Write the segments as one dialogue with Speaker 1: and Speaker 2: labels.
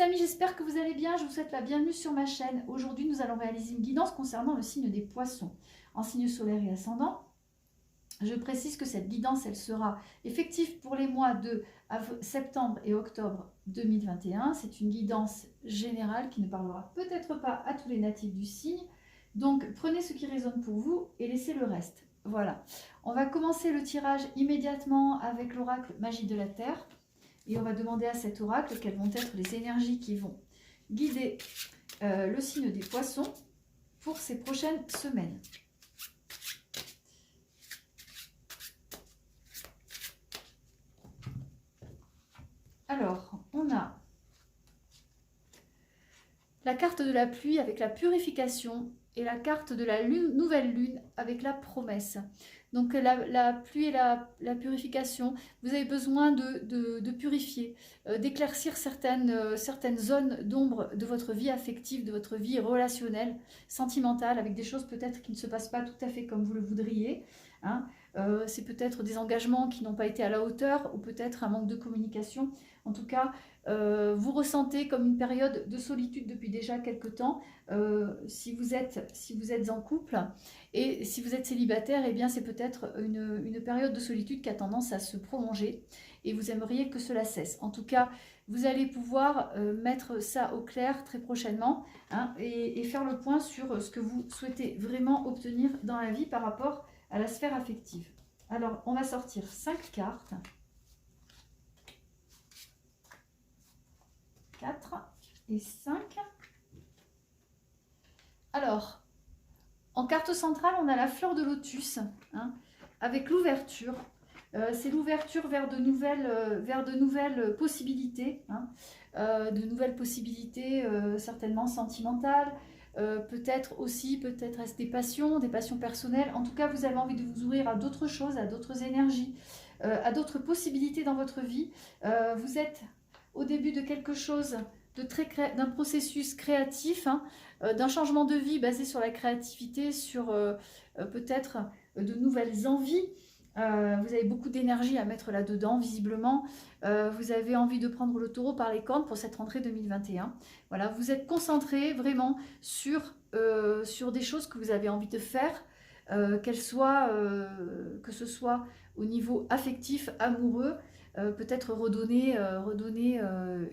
Speaker 1: les amis, j'espère que vous allez bien. Je vous souhaite la bienvenue sur ma chaîne. Aujourd'hui, nous allons réaliser une guidance concernant le signe des poissons, en signe solaire et ascendant. Je précise que cette guidance, elle sera effective pour les mois de septembre et octobre 2021. C'est une guidance générale qui ne parlera peut-être pas à tous les natifs du signe. Donc, prenez ce qui résonne pour vous et laissez le reste. Voilà. On va commencer le tirage immédiatement avec l'oracle Magie de la Terre. Et on va demander à cet oracle quelles vont être les énergies qui vont guider le signe des poissons pour ces prochaines semaines. Alors, on a la carte de la pluie avec la purification et la carte de la nouvelle lune avec la promesse. Donc la pluie et la purification, vous avez besoin de purifier, d'éclaircir certaines zones d'ombre de votre vie affective, de votre vie relationnelle, sentimentale, avec des choses peut-être qui ne se passent pas tout à fait comme vous le voudriez. Hein. C'est peut-être des engagements qui n'ont pas été à la hauteur ou peut-être un manque de communication. En tout cas, vous ressentez comme une période de solitude depuis déjà quelque temps. Si vous êtes en couple et si vous êtes célibataire, eh bien c'est peut-être une période de solitude qui a tendance à se prolonger et vous aimeriez que cela cesse. En tout cas, vous allez pouvoir mettre ça au clair très prochainement, hein, et faire le point sur ce que vous souhaitez vraiment obtenir dans la vie par rapport à la sphère affective. Alors, on va sortir 5 cartes. 4 et 5. Alors, en carte centrale, on a la fleur de lotus, hein, avec l'ouverture. C'est l'ouverture vers de nouvelles possibilités, hein, de nouvelles possibilités certainement sentimentales, peut-être des passions personnelles. En tout cas, vous avez envie de vous ouvrir à d'autres choses, à d'autres énergies, à d'autres possibilités dans votre vie. Vous êtes au début de quelque chose d'un processus créatif, hein, d'un changement de vie basé sur la créativité, sur peut-être de nouvelles envies. Vous avez beaucoup d'énergie à mettre là-dedans, visiblement. Vous avez envie de prendre le taureau par les cornes pour cette rentrée 2021. Voilà, vous êtes concentré vraiment sur des choses que vous avez envie de faire, que ce soit au niveau affectif, amoureux, peut-être redonner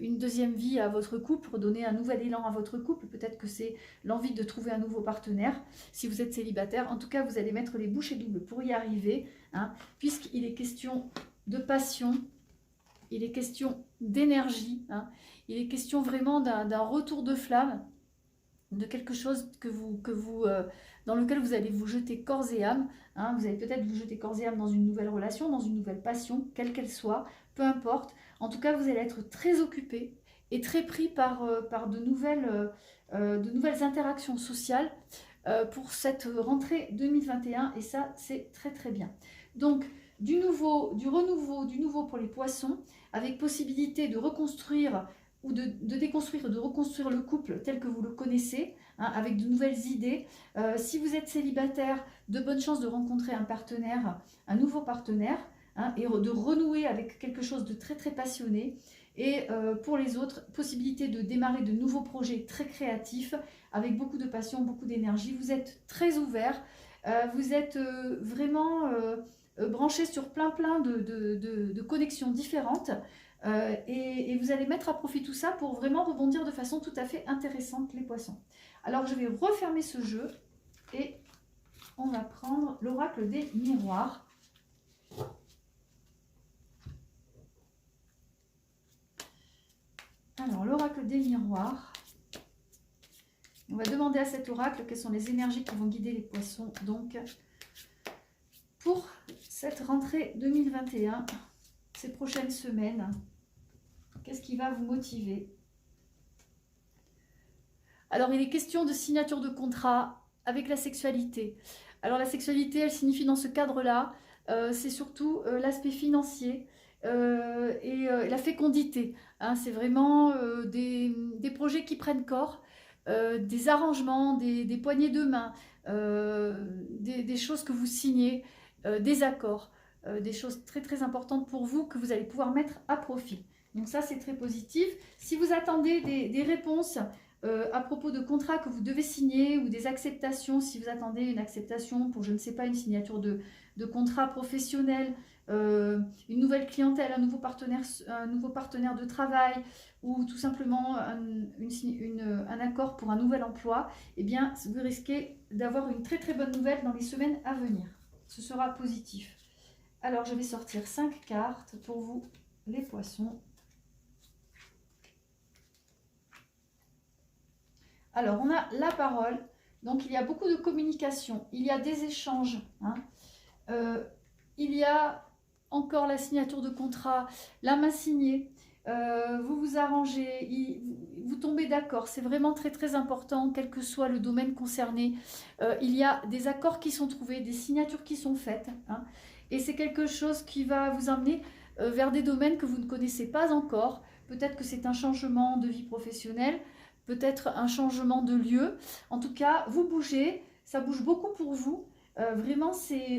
Speaker 1: une deuxième vie à votre couple, redonner un nouvel élan à votre couple. Peut-être que c'est l'envie de trouver un nouveau partenaire si vous êtes célibataire. En tout cas, vous allez mettre les bouchées doubles pour y arriver, hein, puisqu'il est question de passion, il est question d'énergie, hein, il est question vraiment d'un retour de flamme, de quelque chose dans lequel vous allez vous jeter corps et âme. Hein. Vous allez peut-être vous jeter corps et âme dans une nouvelle relation, dans une nouvelle passion, quelle qu'elle soit, peu importe. En tout cas, vous allez être très occupé et très pris par de nouvelles interactions sociales pour cette rentrée 2021. Et ça, c'est très très bien. Donc, du renouveau pour les poissons, avec possibilité de reconstruire ou de déconstruire, de reconstruire le couple tel que vous le connaissez, hein, avec de nouvelles idées. Si vous êtes célibataire, de bonnes chances de rencontrer un nouveau partenaire, hein, et de renouer avec quelque chose de très très passionné. Et pour les autres, possibilité de démarrer de nouveaux projets très créatifs, avec beaucoup de passion, beaucoup d'énergie. Vous êtes très ouvert, vous êtes vraiment branché sur plein de connexions différentes. Et vous allez mettre à profit tout ça pour vraiment rebondir de façon tout à fait intéressante, les poissons. Alors, je vais refermer ce jeu et on va prendre l'oracle des miroirs. Alors, l'oracle des miroirs. On va demander à cet oracle quelles sont les énergies qui vont guider les poissons. Donc, pour cette rentrée 2021, ces prochaines semaines, qu'est-ce qui va vous motiver? Alors, il est question de signature de contrat avec la sexualité. Alors, la sexualité, elle signifie dans ce cadre-là, c'est surtout l'aspect financier et la fécondité. Hein, c'est vraiment des projets qui prennent corps, des arrangements, des poignées de main, des choses que vous signez, des accords. Des choses très très importantes pour vous que vous allez pouvoir mettre à profit. Donc ça, c'est très positif. Si vous attendez des réponses à propos de contrats que vous devez signer ou des acceptations, si vous attendez une acceptation pour, je ne sais pas, une signature de contrat professionnel, une nouvelle clientèle, un nouveau partenaire de travail ou tout simplement un accord pour un nouvel emploi, eh bien, vous risquez d'avoir une très très bonne nouvelle dans les semaines à venir. Ce sera positif. Alors, je vais sortir 5 cartes pour vous, les poissons. Alors, on a la parole. Donc, il y a beaucoup de communication. Il y a des échanges. Hein. Il y a encore la signature de contrat, la main signée. Vous vous arrangez, vous tombez d'accord. C'est vraiment très, très important, quel que soit le domaine concerné. Il y a des accords qui sont trouvés, des signatures qui sont faites. Hein, et c'est quelque chose qui va vous emmener vers des domaines que vous ne connaissez pas encore. Peut-être que c'est un changement de vie professionnelle, peut-être un changement de lieu. En tout cas, vous bougez, ça bouge beaucoup pour vous. Vraiment,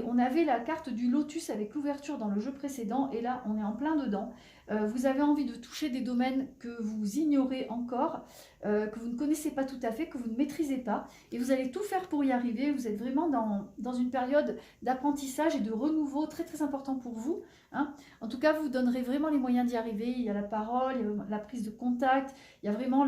Speaker 1: on avait la carte du lotus avec l'ouverture dans le jeu précédent et là, on est en plein dedans. Vous avez envie de toucher des domaines que vous ignorez encore, que vous ne connaissez pas tout à fait, que vous ne maîtrisez pas et vous allez tout faire pour y arriver. Vous êtes vraiment dans une période d'apprentissage et de renouveau très très important pour vous. Hein. En tout cas, vous donnerez vraiment les moyens d'y arriver. Il y a la parole, il y a la prise de contact, il y a vraiment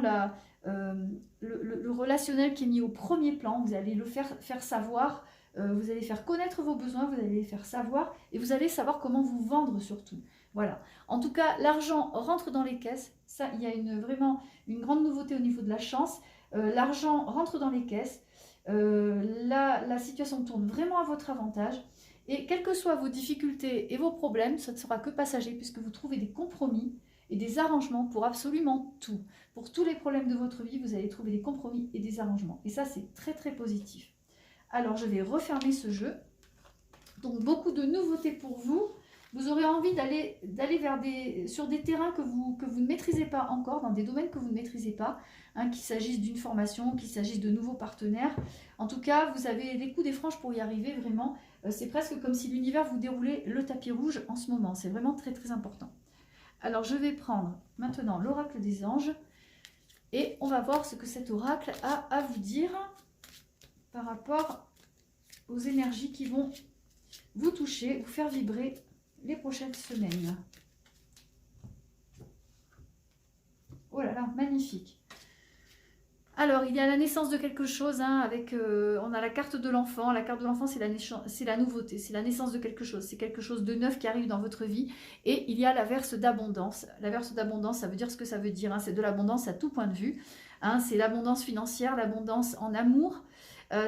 Speaker 1: le relationnel qui est mis au premier plan. Vous allez le faire savoir. Vous allez faire connaître vos besoins, vous allez les faire savoir et vous allez savoir comment vous vendre surtout. Voilà. En tout cas, l'argent rentre dans les caisses. Ça, il y a vraiment une grande nouveauté au niveau de la chance. L'argent rentre dans les caisses. La situation tourne vraiment à votre avantage. Et quelles que soient vos difficultés et vos problèmes, ça ne sera que passager puisque vous trouvez des compromis et des arrangements pour absolument tout. Pour tous les problèmes de votre vie, vous allez trouver des compromis et des arrangements. Et ça, c'est très très positif. Alors, je vais refermer ce jeu. Donc, beaucoup de nouveautés pour vous. Vous aurez envie d'aller sur des terrains que vous ne maîtrisez pas encore, dans des domaines que vous ne maîtrisez pas, hein, qu'il s'agisse d'une formation, qu'il s'agisse de nouveaux partenaires. En tout cas, vous avez les coups des franges pour y arriver, vraiment. C'est presque comme si l'univers vous déroulait le tapis rouge en ce moment. C'est vraiment très, très important. Alors, je vais prendre maintenant l'oracle des anges et on va voir ce que cet oracle a à vous dire par rapport aux énergies qui vont vous toucher, vous faire vibrer les prochaines semaines. Oh là là, magnifique. Alors, il y a la naissance de quelque chose, hein, on a la carte de l'enfant. La carte de l'enfant, c'est la nouveauté, c'est la naissance de quelque chose. C'est quelque chose de neuf qui arrive dans votre vie. Et il y a l'averse d'abondance. L'averse d'abondance, ça veut dire ce que ça veut dire. Hein, c'est de l'abondance à tout point de vue. Hein, c'est l'abondance financière, l'abondance en amour.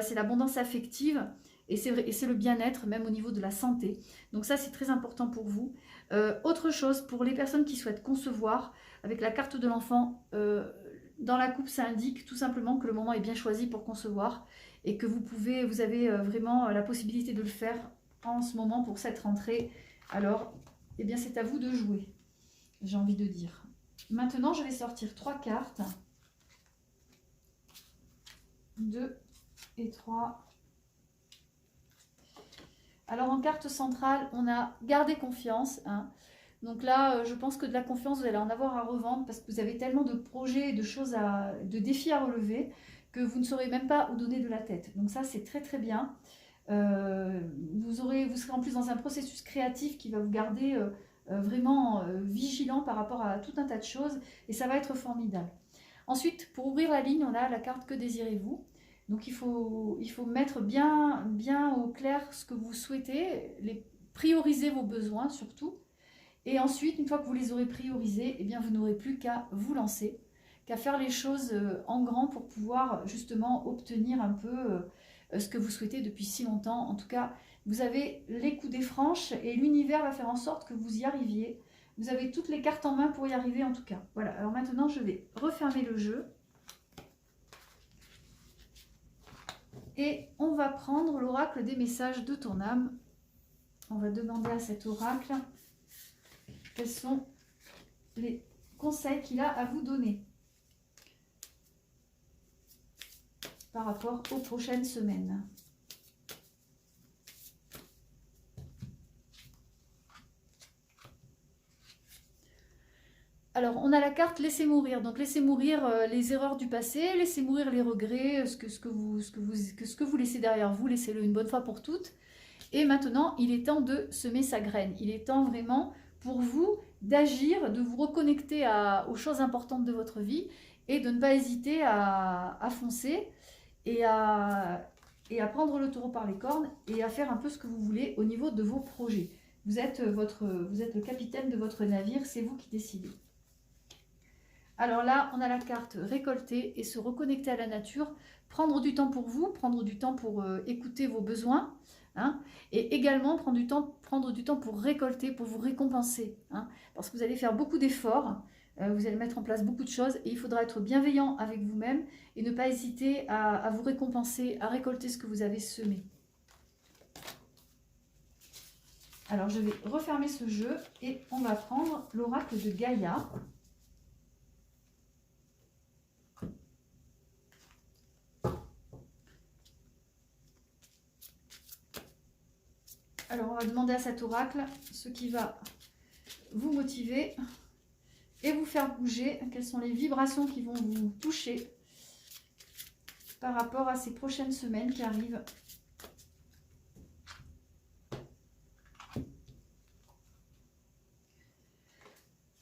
Speaker 1: C'est l'abondance affective et c'est le bien-être, même au niveau de la santé. Donc ça, c'est très important pour vous. Autre chose, pour les personnes qui souhaitent concevoir, avec la carte de l'enfant, dans la coupe, ça indique tout simplement que le moment est bien choisi pour concevoir et que vous avez vraiment la possibilité de le faire en ce moment pour cette rentrée. Alors, eh bien, c'est à vous de jouer, j'ai envie de dire. Maintenant, je vais sortir 3 cartes. 2 et 3. Alors en carte centrale, on a gardé confiance. Hein. Donc là, je pense que de la confiance, vous allez en avoir à revendre parce que vous avez tellement de projets, de défis à relever que vous ne saurez même pas où donner de la tête. Donc ça, c'est très très bien. Vous serez en plus dans un processus créatif qui va vous garder vraiment vigilant par rapport à tout un tas de choses et ça va être formidable. Ensuite, pour ouvrir la ligne, on a la carte Que désirez-vous ? Donc il faut mettre bien au clair ce que vous souhaitez, prioriser vos besoins surtout. Et ensuite, une fois que vous les aurez priorisés, eh bien, vous n'aurez plus qu'à vous lancer, qu'à faire les choses en grand pour pouvoir justement obtenir un peu ce que vous souhaitez depuis si longtemps. En tout cas, vous avez les coups des franches et l'univers va faire en sorte que vous y arriviez. Vous avez toutes les cartes en main pour y arriver en tout cas. Voilà, alors maintenant je vais refermer le jeu. Et on va prendre l'oracle des messages de ton âme. On va demander à cet oracle quels sont les conseils qu'il a à vous donner par rapport aux prochaines semaines. Alors, on a la carte laisser mourir. Donc, laissez mourir les erreurs du passé, laissez mourir les regrets, ce que vous laissez derrière vous, laissez-le une bonne fois pour toutes. Et maintenant, il est temps de semer sa graine. Il est temps vraiment pour vous d'agir, de vous reconnecter aux choses importantes de votre vie et de ne pas hésiter à foncer et à prendre le taureau par les cornes et à faire un peu ce que vous voulez au niveau de vos projets. Vous êtes le capitaine de votre navire, c'est vous qui décidez. Alors là, on a la carte récolter et se reconnecter à la nature, prendre du temps pour vous, prendre du temps pour écouter vos besoins, hein, et également prendre du temps pour récolter, pour vous récompenser, hein, parce que vous allez faire beaucoup d'efforts, vous allez mettre en place beaucoup de choses et il faudra être bienveillant avec vous-même et ne pas hésiter à vous récompenser, à récolter ce que vous avez semé. Alors je vais refermer ce jeu et on va prendre l'oracle de Gaïa. Alors, on va demander à cet oracle ce qui va vous motiver et vous faire bouger. Quelles sont les vibrations qui vont vous toucher par rapport à ces prochaines semaines qui arrivent.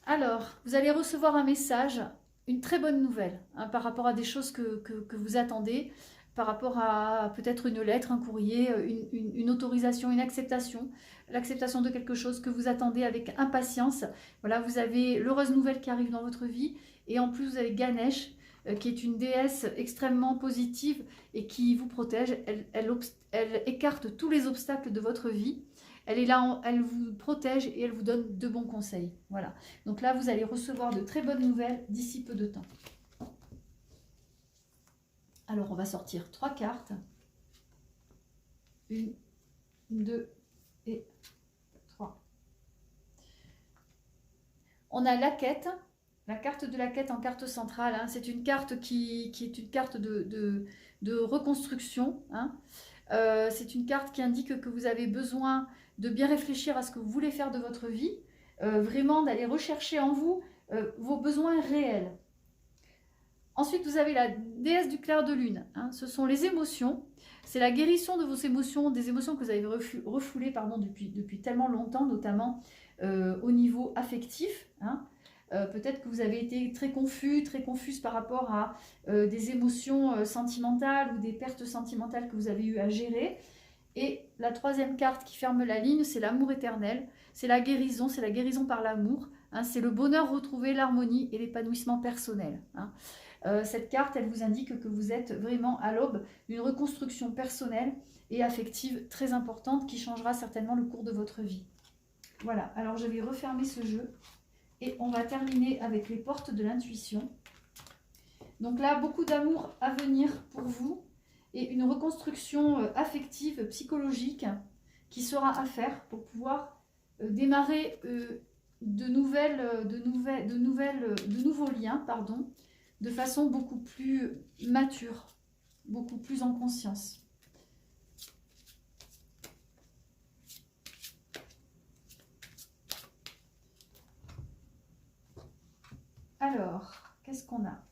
Speaker 1: Alors, vous allez recevoir un message, une très bonne nouvelle, hein, par rapport à des choses que vous attendez, par rapport à peut-être une lettre, un courrier, une autorisation, une acceptation, l'acceptation de quelque chose que vous attendez avec impatience. Voilà, vous avez l'heureuse nouvelle qui arrive dans votre vie et en plus vous avez Ganesh qui est une déesse extrêmement positive et qui vous protège. Elle écarte tous les obstacles de votre vie. Elle est là, elle vous protège et elle vous donne de bons conseils. Voilà. Donc là, vous allez recevoir de très bonnes nouvelles d'ici peu de temps. Alors, on va sortir 3 cartes. 1, 2 et 3. On a la quête, la carte de la quête en carte centrale. Hein. C'est une carte qui est une carte de reconstruction. Hein. C'est une carte qui indique que vous avez besoin de bien réfléchir à ce que vous voulez faire de votre vie. Vraiment d'aller rechercher en vous vos besoins réels. Ensuite, vous avez la déesse du clair de lune. Hein. Ce sont les émotions. C'est la guérison de vos émotions, des émotions que vous avez refoulées depuis tellement longtemps, notamment au niveau affectif. Hein. Peut-être que vous avez été très confus, très confuse par rapport à des émotions sentimentales ou des pertes sentimentales que vous avez eu à gérer. Et la troisième carte qui ferme la ligne, c'est l'amour éternel. C'est la guérison par l'amour. Hein. C'est le bonheur retrouvé, l'harmonie et l'épanouissement personnel. Hein. Cette carte, elle vous indique que vous êtes vraiment à l'aube d'une reconstruction personnelle et affective très importante qui changera certainement le cours de votre vie. Voilà, alors je vais refermer ce jeu et on va terminer avec les portes de l'intuition. Donc là, beaucoup d'amour à venir pour vous et une reconstruction affective, psychologique qui sera à faire pour pouvoir démarrer de nouveaux liens, de façon beaucoup plus mature, beaucoup plus en conscience. Alors, qu'est-ce qu'on a?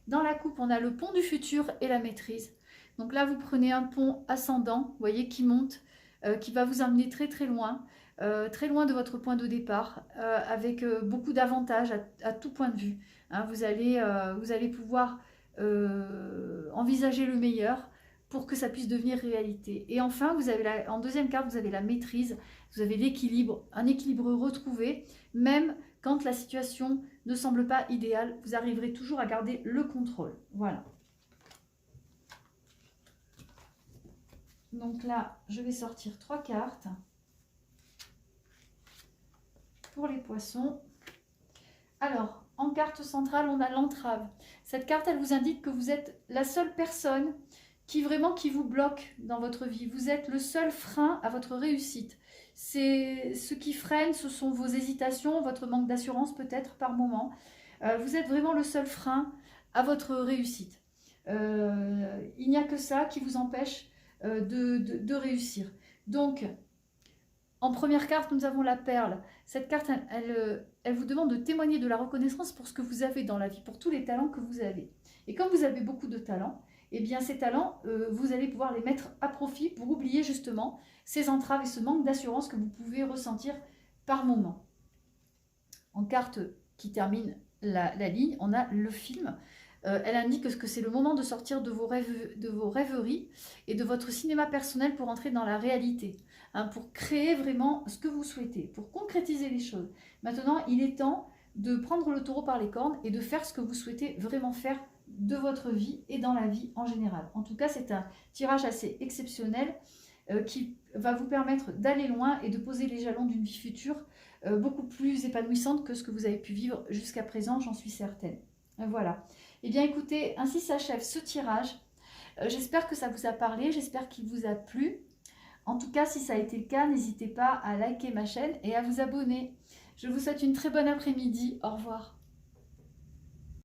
Speaker 1: Dans la coupe, on a le pont du futur et la maîtrise. Donc là, vous prenez un pont ascendant, vous voyez, qui monte, qui va vous emmener très très loin de votre point de départ, avec beaucoup d'avantages à tout point de vue. Hein, vous allez pouvoir envisager le meilleur pour que ça puisse devenir réalité. Et enfin, vous avez en deuxième carte, vous avez la maîtrise, vous avez l'équilibre, un équilibre retrouvé, même quand la situation ne semble pas idéale, vous arriverez toujours à garder le contrôle. Voilà. Donc là, je vais sortir 3 cartes pour les poissons. Alors, en carte centrale, on a l'entrave. Cette carte, elle vous indique que vous êtes la seule personne qui vous bloque dans votre vie. Vous êtes le seul frein à votre réussite. C'est ce qui freine, ce sont vos hésitations, votre manque d'assurance peut-être par moment. Vous êtes vraiment le seul frein à votre réussite. Il n'y a que ça qui vous empêche de réussir. Donc, En première carte, nous avons la perle. Cette carte, elle vous demande de témoigner de la reconnaissance pour ce que vous avez dans la vie, pour tous les talents que vous avez. Et comme vous avez beaucoup de talents, eh bien ces talents, vous allez pouvoir les mettre à profit pour oublier justement ces entraves et ce manque d'assurance que vous pouvez ressentir par moment. En carte qui termine la ligne, on a le film. Elle indique que c'est le moment de sortir de vos rêveries et de votre cinéma personnel pour entrer dans la réalité, hein, pour créer vraiment ce que vous souhaitez, pour concrétiser les choses. Maintenant, il est temps de prendre le taureau par les cornes et de faire ce que vous souhaitez vraiment faire de votre vie et dans la vie en général. En tout cas, c'est un tirage assez exceptionnel qui va vous permettre d'aller loin et de poser les jalons d'une vie future beaucoup plus épanouissante que ce que vous avez pu vivre jusqu'à présent, j'en suis certaine. Voilà. Eh bien écoutez, ainsi s'achève ce tirage. J'espère que ça vous a parlé, j'espère qu'il vous a plu. En tout cas, si ça a été le cas, n'hésitez pas à liker ma chaîne et à vous abonner. Je vous souhaite une très bonne après-midi. Au revoir.